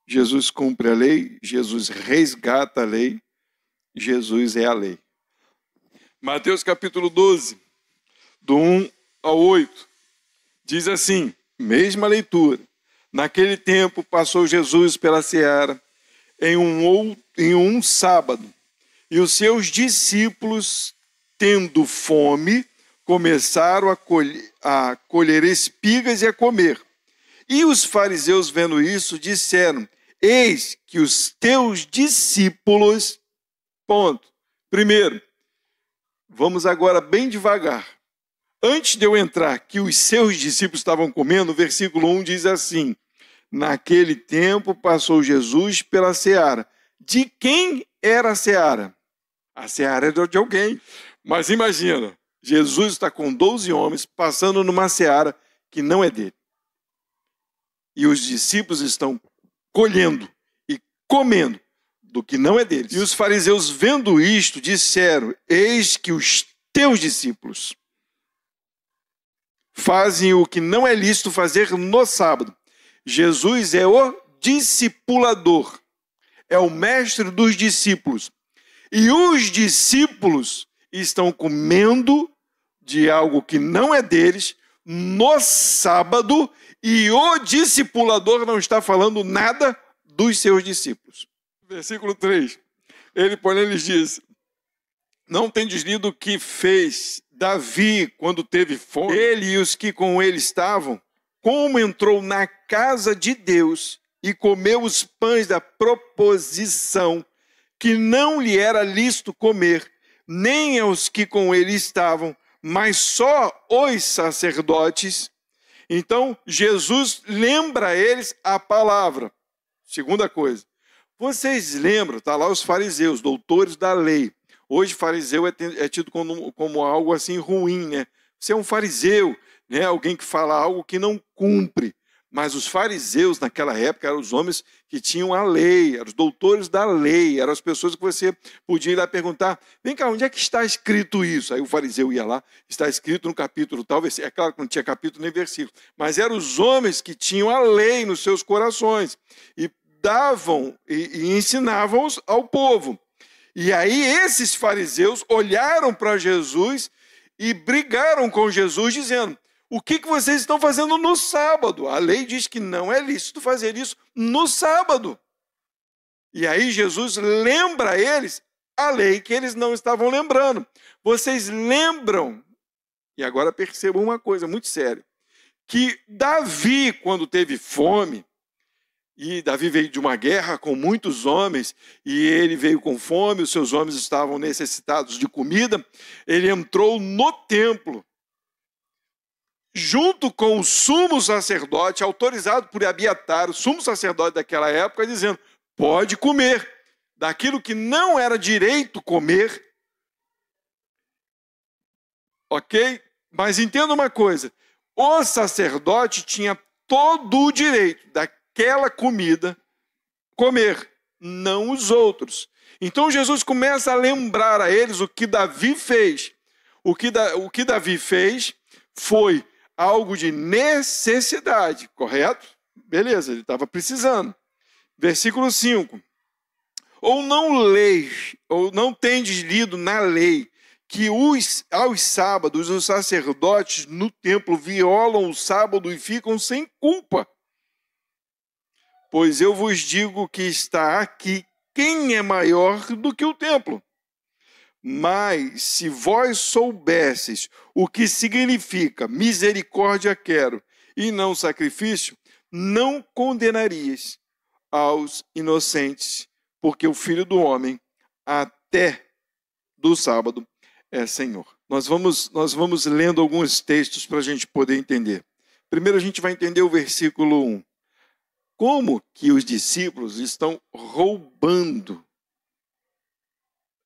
Jesus cumpre a lei, Jesus resgata a lei, Jesus é a lei. Mateus capítulo 12, do 1 ao 8, diz assim, mesma leitura. Naquele tempo passou Jesus pela seara em um sábado, e os seus discípulos, tendo fome, começaram a colher espigas e a comer. E os fariseus, vendo isso, disseram, eis que os teus discípulos... Ponto. Primeiro, vamos agora bem devagar. Antes de eu entrar, que os seus discípulos estavam comendo, o versículo 1 diz assim, naquele tempo passou Jesus pela seara. De quem era a seara? A seara era de alguém. Mas imagina, Jesus está com 12 homens passando numa seara que não é dele. E os discípulos estão colhendo e comendo do que não é deles. E os fariseus, vendo isto, disseram, eis que os teus discípulos fazem o que não é lícito fazer no sábado. Jesus é o discipulador, é o mestre dos discípulos. E os discípulos estão comendo de algo que não é deles no sábado, e o discipulador não está falando nada dos seus discípulos. Versículo 3, ele, porém, lhes diz, não tendes lido o que fez Davi quando teve fome? Ele e os que com ele estavam, como entrou na casa de Deus e comeu os pães da proposição, que não lhe era lícito comer, nem aos que com ele estavam, mas só os sacerdotes. Então, Jesus lembra a eles a palavra. Segunda coisa, vocês lembram, está lá os fariseus, doutores da lei. Hoje fariseu é tido como algo assim ruim, né? Você é um fariseu, né? Alguém que fala algo que não cumpre. Mas os fariseus naquela época eram os homens que tinham a lei, eram os doutores da lei, eram as pessoas que você podia ir lá perguntar, vem cá, onde é que está escrito isso? Aí o fariseu ia lá, está escrito no capítulo tal, é claro que não tinha capítulo nem versículo, mas eram os homens que tinham a lei nos seus corações e davam e ensinavam ao povo. E aí esses fariseus olharam para Jesus e brigaram com Jesus, dizendo, o que vocês estão fazendo no sábado? A lei diz que não é lícito fazer isso no sábado. E aí Jesus lembra a eles a lei que eles não estavam lembrando. Vocês lembram, e agora percebam uma coisa muito séria, que Davi, quando teve fome, e Davi veio de uma guerra com muitos homens, e ele veio com fome, os seus homens estavam necessitados de comida, ele entrou no templo, junto com o sumo sacerdote, autorizado por Abiatar, o sumo sacerdote daquela época, dizendo, pode comer daquilo que não era direito comer, ok? Mas entenda uma coisa, o sacerdote tinha todo o direito daquela comida comer, não os outros. Então Jesus começa a lembrar a eles o que Davi fez. O que Davi fez foi algo de necessidade, correto? Beleza, ele estava precisando. Versículo 5. Ou não tendes lido na lei, que aos sábados os sacerdotes no templo violam o sábado e ficam sem culpa? Pois eu vos digo que está aqui quem é maior do que o templo. Mas se vós soubesses o que significa misericórdia quero e não sacrifício, não condenarias aos inocentes, porque o Filho do Homem até do sábado é Senhor. Nós vamos lendo alguns textos para a gente poder entender. Primeiro a gente vai entender o versículo 1. Como que os discípulos estão roubando?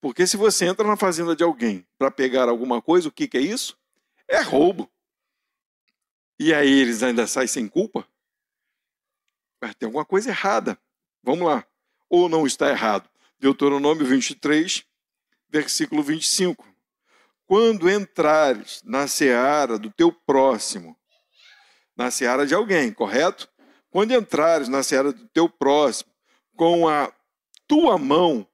Porque se você entra na fazenda de alguém para pegar alguma coisa, o que é isso? É roubo. E aí eles ainda saem sem culpa? Tem alguma coisa errada. Vamos lá. Ou não está errado. Deuteronômio 23, versículo 25. Quando entrares na seara do teu próximo, na seara de alguém, correto? Quando entrares na seara do teu próximo com a tua mão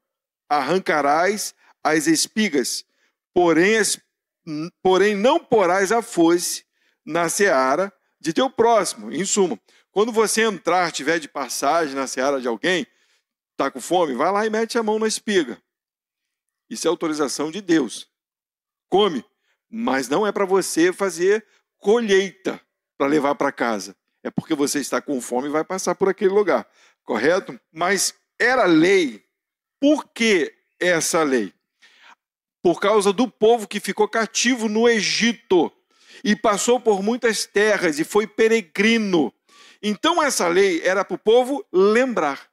arrancarás as espigas, porém não porás a foice na seara de teu próximo. Em suma, quando você entrar, tiver de passagem na seara de alguém, está com fome, vai lá e mete a mão na espiga. Isso é autorização de Deus. Come, mas não é para você fazer colheita para levar para casa. É porque você está com fome e vai passar por aquele lugar, correto? Mas era lei. Por que essa lei? Por causa do povo que ficou cativo no Egito e passou por muitas terras e foi peregrino. Então essa lei era para o povo lembrar.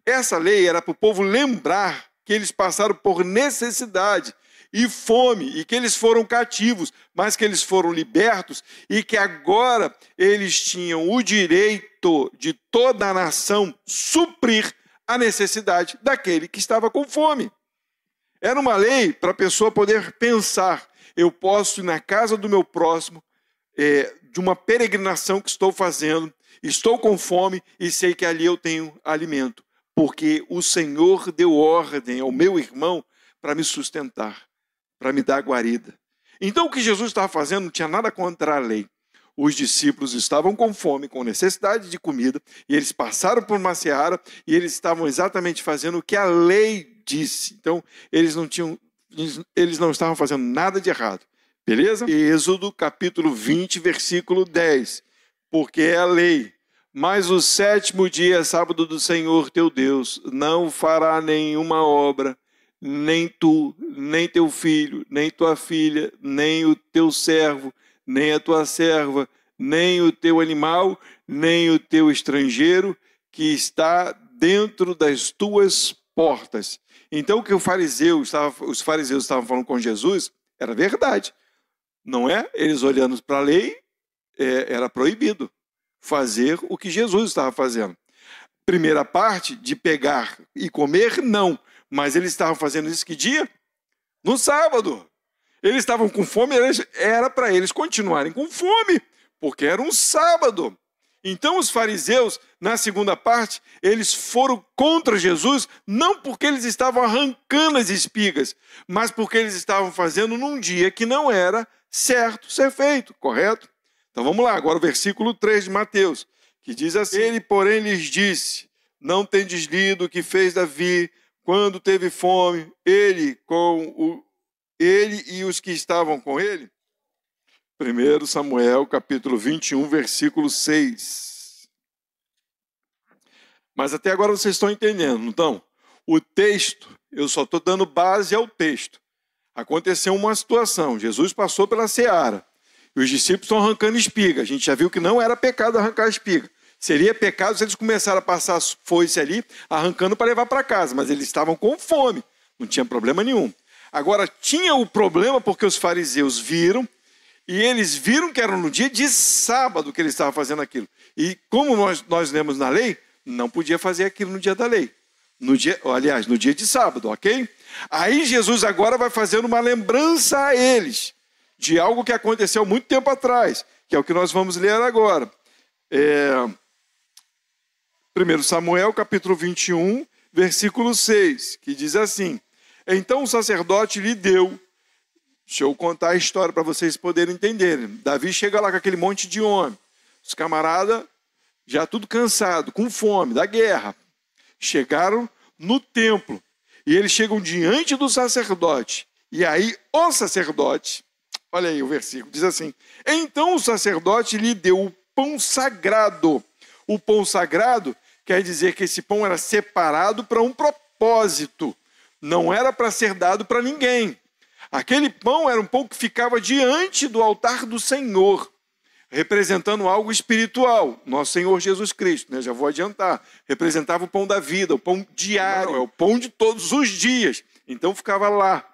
Essa lei era para o povo lembrar que eles passaram por necessidade e fome, e que eles foram cativos, mas que eles foram libertos, e que agora eles tinham o direito de toda a nação suprir a necessidade daquele que estava com fome. Era uma lei para a pessoa poder pensar, eu posso ir na casa do meu próximo, de uma peregrinação que estou fazendo, estou com fome e sei que ali eu tenho alimento, porque o Senhor deu ordem ao meu irmão para me sustentar, para me dar guarida. Então o que Jesus estava fazendo não tinha nada contra a lei. Os discípulos estavam com fome, com necessidade de comida, e eles passaram por uma seara e eles estavam exatamente fazendo o que a lei disse. Então eles não estavam fazendo nada de errado. Beleza? Êxodo capítulo 20, versículo 10. Porque é a lei. Mas o sétimo dia é sábado do Senhor teu Deus, não fará nenhuma obra, nem tu, nem teu filho, nem tua filha, nem o teu servo, nem a tua serva, nem o teu animal, nem o teu estrangeiro, que está dentro das tuas portas. Então o que os fariseus estavam falando com Jesus era verdade. Não é? Eles olhando para a lei, era proibido fazer o que Jesus estava fazendo. Primeira parte, de pegar e comer, não. Mas eles estavam fazendo isso que dia? No sábado. Eles estavam com fome, era para eles continuarem com fome, porque era um sábado. Então os fariseus, na segunda parte, eles foram contra Jesus, não porque eles estavam arrancando as espigas, mas porque eles estavam fazendo num dia que não era certo ser feito, correto? Então vamos lá, agora o versículo 3 de Mateus, que diz assim: ele, porém, lhes disse, não tendes lido o que fez Davi quando teve fome, ele e os que estavam com ele? 1 Samuel, capítulo 21, versículo 6. Mas até agora vocês estão entendendo, então? O texto, eu só estou dando base ao texto. Aconteceu uma situação, Jesus passou pela seara, e os discípulos estão arrancando espiga. A gente já viu que não era pecado arrancar espiga. Seria pecado se eles começaram a passar foice ali, arrancando para levar para casa, mas eles estavam com fome, não tinha problema nenhum. Agora, tinha o problema porque os fariseus viram, e eles viram que era no dia de sábado que eles estavam fazendo aquilo. E como nós lemos na lei, não podia fazer aquilo no dia da lei. No dia de sábado, ok? Aí Jesus agora vai fazendo uma lembrança a eles de algo que aconteceu muito tempo atrás, que é o que nós vamos ler agora. 1 Samuel, capítulo 21, versículo 6, que diz assim: então o sacerdote lhe deu. Deixa eu contar a história para vocês poderem entenderem. Davi chega lá com aquele monte de homem. Os camaradas já tudo cansado, com fome, da guerra. Chegaram no templo. E eles chegam diante do sacerdote. E aí o sacerdote, olha aí o versículo, diz assim: então o sacerdote lhe deu o pão sagrado. O pão sagrado quer dizer que esse pão era separado para um propósito. Não era para ser dado para ninguém. Aquele pão era um pão que ficava diante do altar do Senhor, representando algo espiritual. Nosso Senhor Jesus Cristo, né? Já vou adiantar. Representava o pão da vida, o pão diário, é o pão de todos os dias. Então ficava lá,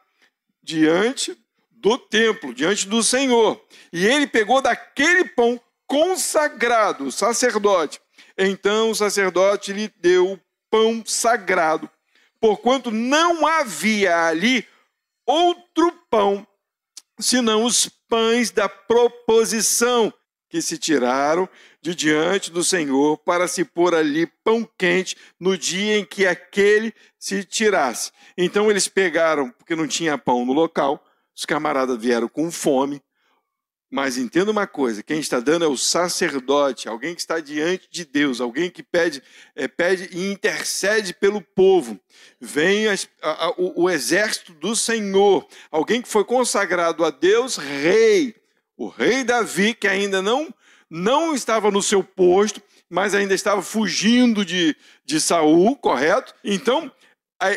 diante do templo, diante do Senhor. E ele pegou daquele pão consagrado, o sacerdote. Então o sacerdote lhe deu o pão sagrado, porquanto não havia ali outro pão, senão os pães da proposição. que se tiraram de diante do Senhor para se pôr ali pão quente no dia em que aquele se tirasse. Então eles pegaram, porque não tinha pão no local, os camaradas vieram com fome, mas entenda uma coisa, quem está dando é o sacerdote, alguém que está diante de Deus, alguém que pede e intercede pelo povo. Vem o exército do Senhor, alguém que foi consagrado a Deus, rei. O rei Davi, que ainda não estava no seu posto, mas ainda estava fugindo de Saul, correto? Então,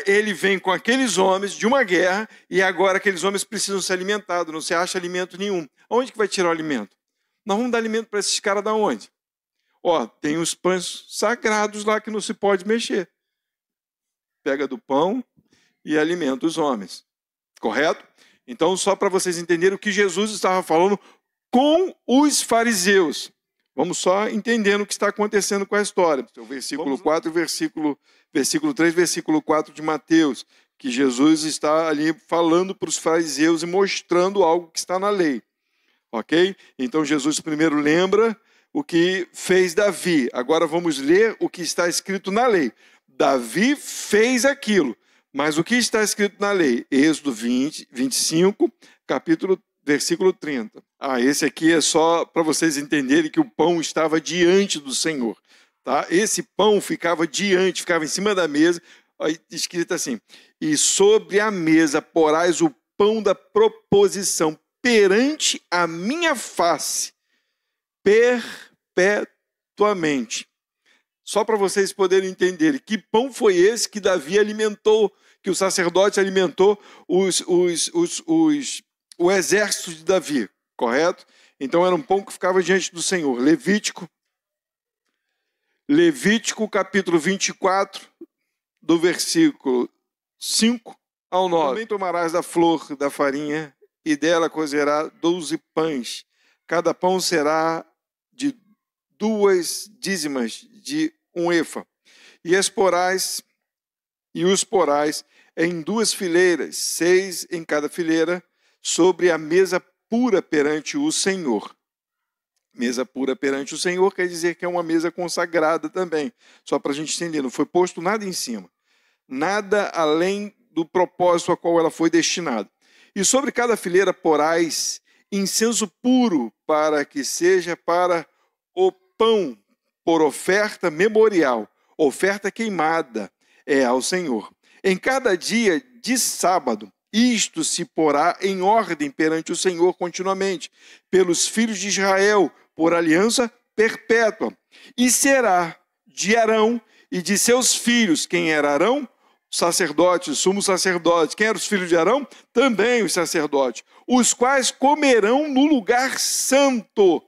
ele vem com aqueles homens de uma guerra e agora aqueles homens precisam ser alimentados, não se acha alimento nenhum. Onde que vai tirar o alimento? Nós vamos dar alimento para esses caras da onde? Tem os pães sagrados lá que não se pode mexer. Pega do pão e alimenta os homens, correto? Então, só para vocês entenderem o que Jesus estava falando com os fariseus. Vamos só entendendo o que está acontecendo com a história. O versículo 4, versículo 3, versículo 4 de Mateus, que Jesus está ali falando para os fariseus e mostrando algo que está na lei. Ok? Então, Jesus primeiro lembra o que fez Davi. Agora vamos ler o que está escrito na lei. Davi fez aquilo. Mas o que está escrito na lei? Êxodo 25, versículo 30. Esse aqui é só para vocês entenderem que o pão estava diante do Senhor. Tá? Esse pão ficava em cima da mesa, escrito assim: e sobre a mesa porás o pão da proposição perante a minha face, perpetuamente. Só para vocês poderem entender que pão foi esse que Davi alimentou, que o sacerdote alimentou o exército de Davi, correto? Então era um pão que ficava diante do Senhor. Levítico capítulo 24, do versículo 5 ao 9. Também tomarás da flor da farinha e dela cozerá 12 pães. Cada pão será de 2 dízimas de 1 efa. E os porás em 2 fileiras, 6 em cada fileira, sobre a mesa pura perante o Senhor. Mesa pura perante o Senhor quer dizer que é uma mesa consagrada também. Só para a gente entender, não foi posto nada em cima. Nada além do propósito a qual ela foi destinada. E sobre cada fileira porás incenso puro, para que seja para o pão, por oferta memorial, oferta queimada ao Senhor. Em cada dia de sábado, isto se porá em ordem perante o Senhor continuamente, pelos filhos de Israel, por aliança perpétua. E será de Arão e de seus filhos. Quem era Arão? Sacerdote, sumo sacerdote. Quem eram os filhos de Arão? Também os sacerdotes. Os quais comerão no lugar santo,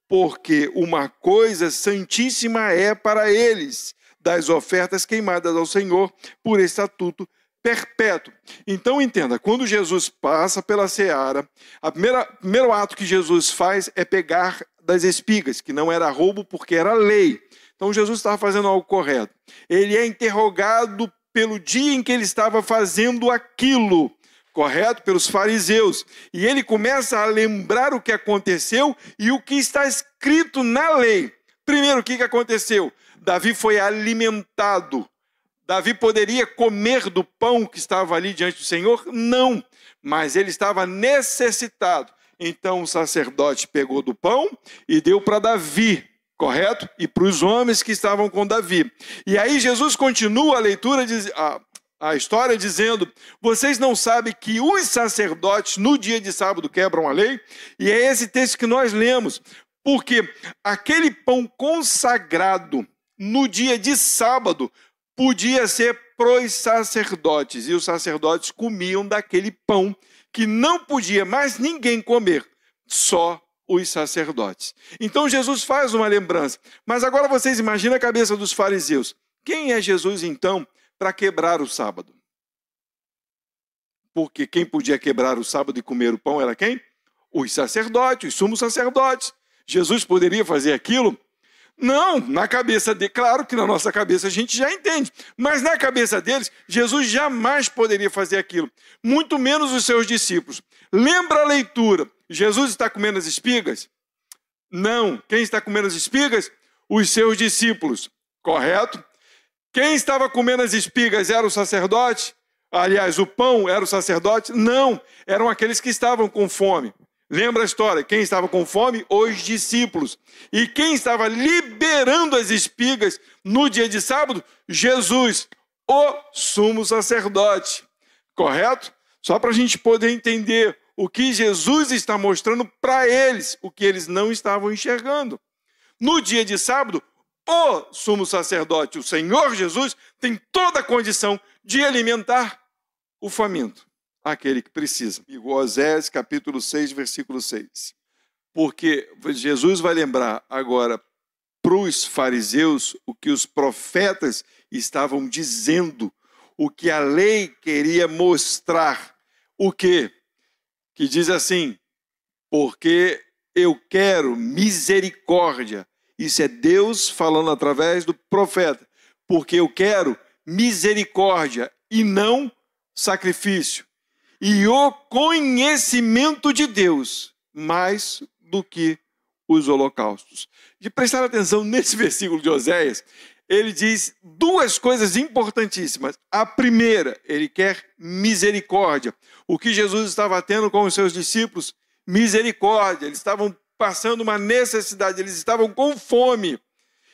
porque uma coisa santíssima é para eles, das ofertas queimadas ao Senhor, por estatuto perpétuo. Então entenda, quando Jesus passa pela seara, o primeiro ato que Jesus faz é pegar das espigas, que não era roubo porque era lei. Então Jesus estava fazendo algo correto. Ele é interrogado pelo dia em que ele estava fazendo aquilo, correto? Pelos fariseus. E ele começa a lembrar o que aconteceu e o que está escrito na lei. Primeiro, o que aconteceu? Davi foi alimentado. Davi poderia comer do pão que estava ali diante do Senhor? Não, mas ele estava necessitado. Então o sacerdote pegou do pão e deu para Davi, correto? E para os homens que estavam com Davi. E aí Jesus continua a leitura, a história dizendo: vocês não sabem que os sacerdotes no dia de sábado quebram a lei? E é esse texto que nós lemos, porque aquele pão consagrado no dia de sábado podia ser para os sacerdotes, e os sacerdotes comiam daquele pão que não podia mais ninguém comer, só os sacerdotes. Então Jesus faz uma lembrança, mas agora vocês imaginam a cabeça dos fariseus. Quem é Jesus então para quebrar o sábado? Porque quem podia quebrar o sábado e comer o pão era quem? Os sacerdotes, os sumos sacerdotes. Jesus poderia fazer aquilo? Não, na cabeça dele, claro que na nossa cabeça a gente já entende, mas na cabeça deles, Jesus jamais poderia fazer aquilo, muito menos os seus discípulos. Lembra a leitura, Jesus está comendo as espigas? Não. Quem está comendo as espigas? Os seus discípulos. Correto? Quem estava comendo as espigas era o sacerdote? Aliás, o pão era o sacerdote? Não. Eram aqueles que estavam com fome. Lembra a história? Quem estava com fome? Os discípulos. E quem estava liberando as espigas no dia de sábado? Jesus, o sumo sacerdote. Correto? Só para a gente poder entender o que Jesus está mostrando para eles, o que eles não estavam enxergando. No dia de sábado, o sumo sacerdote, o Senhor Jesus, tem toda a condição de alimentar o faminto, aquele que precisa. Oséias capítulo 6, versículo 6. Porque Jesus vai lembrar agora para os fariseus o que os profetas estavam dizendo, o que a lei queria mostrar. O quê? Que diz assim, porque eu quero misericórdia. Isso é Deus falando através do profeta. Porque eu quero misericórdia e não sacrifício. E o conhecimento de Deus mais do que os holocaustos. De prestar atenção nesse versículo de Oséias, ele diz duas coisas importantíssimas. A primeira, ele quer misericórdia. O que Jesus estava tendo com os seus discípulos? Misericórdia. Eles estavam passando uma necessidade, eles estavam com fome.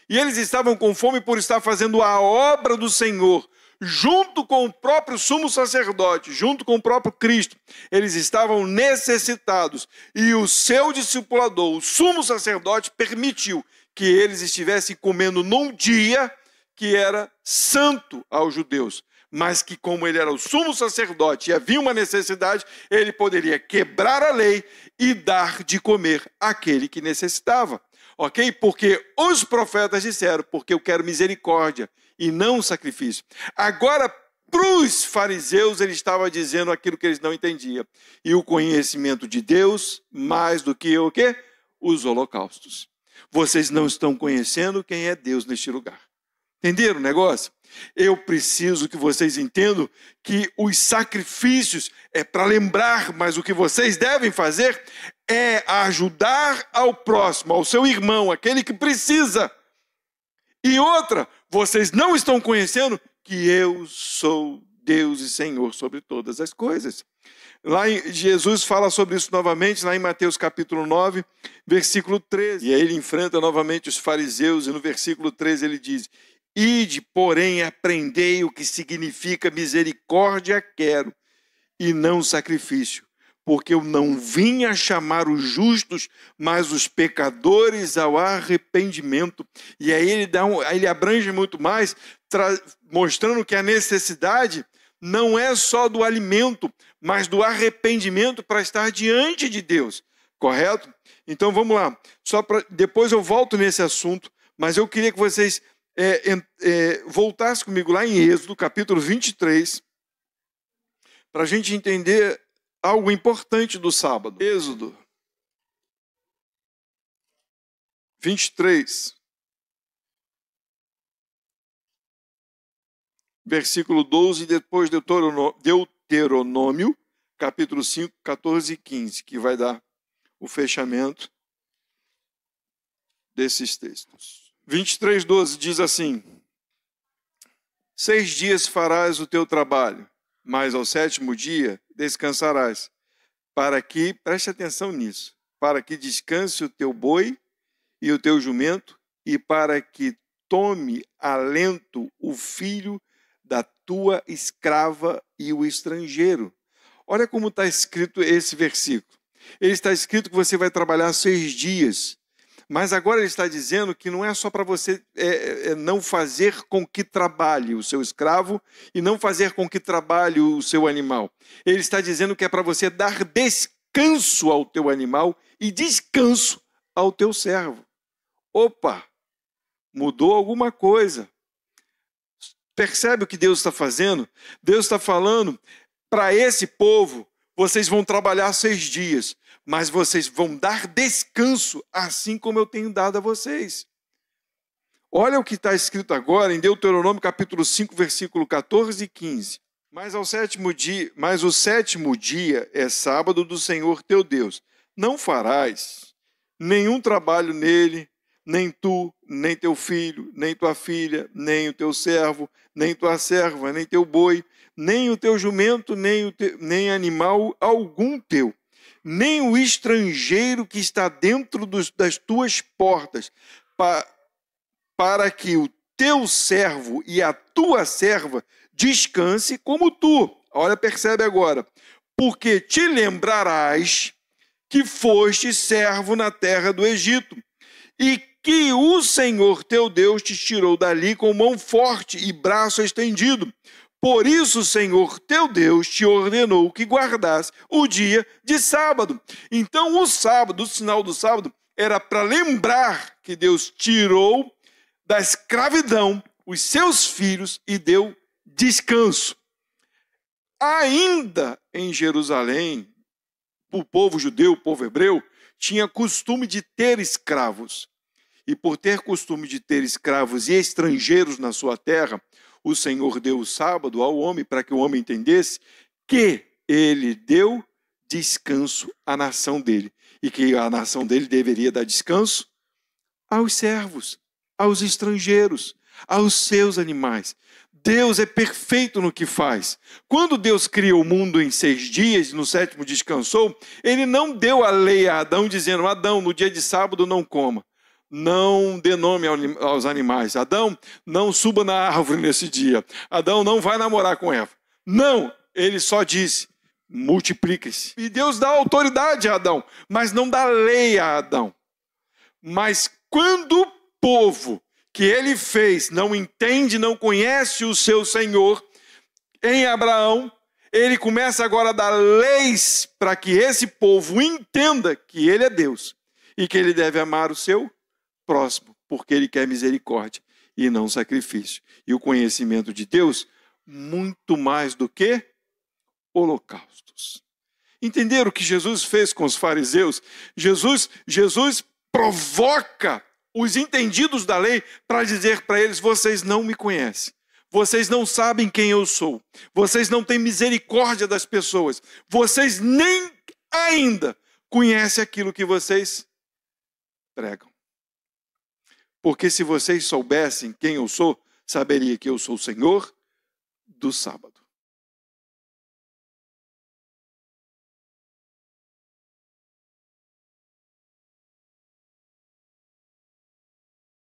E eles estavam com fome por estar fazendo a obra do Senhor, junto com o próprio sumo sacerdote, junto com o próprio Cristo. Eles estavam necessitados. E o seu discipulador, o sumo sacerdote, permitiu que eles estivessem comendo num dia que era santo aos judeus, mas que como ele era o sumo sacerdote e havia uma necessidade, ele poderia quebrar a lei e dar de comer àquele que necessitava. Ok? Porque os profetas disseram, porque eu quero misericórdia e não sacrifício. Agora, para os fariseus, ele estava dizendo aquilo que eles não entendiam. E o conhecimento de Deus mais do que o quê? Os holocaustos. Vocês não estão conhecendo quem é Deus neste lugar. Entenderam o negócio? Eu preciso que vocês entendam que os sacrifícios é para lembrar, mas o que vocês devem fazer é ajudar ao próximo, ao seu irmão, aquele que precisa. E outra, vocês não estão conhecendo que eu sou Deus e Senhor sobre todas as coisas. Lá Jesus fala sobre isso novamente, lá em Mateus capítulo 9, versículo 13. E aí ele enfrenta novamente os fariseus, e no versículo 13 ele diz, ide, porém, aprendei o que significa misericórdia quero, e não sacrifício, porque eu não vim a chamar os justos, mas os pecadores ao arrependimento. E aí ele abrange muito mais, mostrando que a necessidade não é só do alimento, mas do arrependimento para estar diante de Deus. Correto? Então vamos lá. Depois eu volto nesse assunto, mas eu queria que vocês voltassem comigo lá em Êxodo, capítulo 23, para a gente entender algo importante do sábado. Êxodo 23, versículo 12, e depois Deuteronômio, capítulo 5, 14 e 15, que vai dar o fechamento desses textos. 23, 12 diz assim, 6 dias farás o teu trabalho, mas ao 7º dia descansarás, para que, preste atenção nisso, para que descanse o teu boi e o teu jumento, e para que tome alento o filho da tua escrava e o estrangeiro. Olha como está escrito esse versículo. Ele está escrito que você vai trabalhar 6 dias, mas agora ele está dizendo que não é só para você não fazer com que trabalhe o seu escravo e não fazer com que trabalhe o seu animal. Ele está dizendo que é para você dar descanso ao teu animal e descanso ao teu servo. Opa! Mudou alguma coisa. Percebe o que Deus está fazendo? Deus está falando para esse povo, vocês vão trabalhar 6 dias, mas vocês vão dar descanso, assim como eu tenho dado a vocês. Olha o que está escrito agora em Deuteronômio capítulo 5, versículo 14 e 15. Mas o 7º dia é sábado do Senhor teu Deus. Não farás nenhum trabalho nele, nem tu, nem teu filho, nem tua filha, nem o teu servo, nem tua serva, nem teu boi, nem o teu jumento, nem animal algum teu, nem o estrangeiro que está dentro das tuas portas, para que o teu servo e a tua serva descanse como tu. Olha, percebe agora. Porque te lembrarás que foste servo na terra do Egito, e que o Senhor teu Deus te tirou dali com mão forte e braço estendido. Por isso o Senhor teu Deus te ordenou que guardasse o dia de sábado. Então o sábado, o sinal do sábado, era para lembrar que Deus tirou da escravidão os seus filhos e deu descanso. Ainda em Jerusalém, o povo judeu, o povo hebreu, tinha costume de ter escravos. E por ter costume de ter escravos e estrangeiros na sua terra, o Senhor deu o sábado ao homem para que o homem entendesse que ele deu descanso à nação dele. E que a nação dele deveria dar descanso aos servos, aos estrangeiros, aos seus animais. Deus é perfeito no que faz. Quando Deus criou o mundo em 6 dias, no 7º descansou, ele não deu a lei a Adão dizendo: Adão, no dia de sábado não coma, não dê nome aos animais. Adão, não suba na árvore nesse dia. Adão, não vai namorar com Eva. Não, ele só disse: multiplique-se. E Deus dá autoridade a Adão, mas não dá lei a Adão. Mas quando o povo que ele fez não entende, não conhece o seu Senhor, em Abraão, ele começa agora a dar leis para que esse povo entenda que ele é Deus e que ele deve amar o seu próximo, porque ele quer misericórdia e não sacrifício. E o conhecimento de Deus, muito mais do que holocaustos. Entenderam o que Jesus fez com os fariseus? Jesus provoca os entendidos da lei para dizer para eles: vocês não me conhecem, vocês não sabem quem eu sou, vocês não têm misericórdia das pessoas, vocês nem ainda conhecem aquilo que vocês pregam. Porque se vocês soubessem quem eu sou, saberia que eu sou o Senhor do sábado.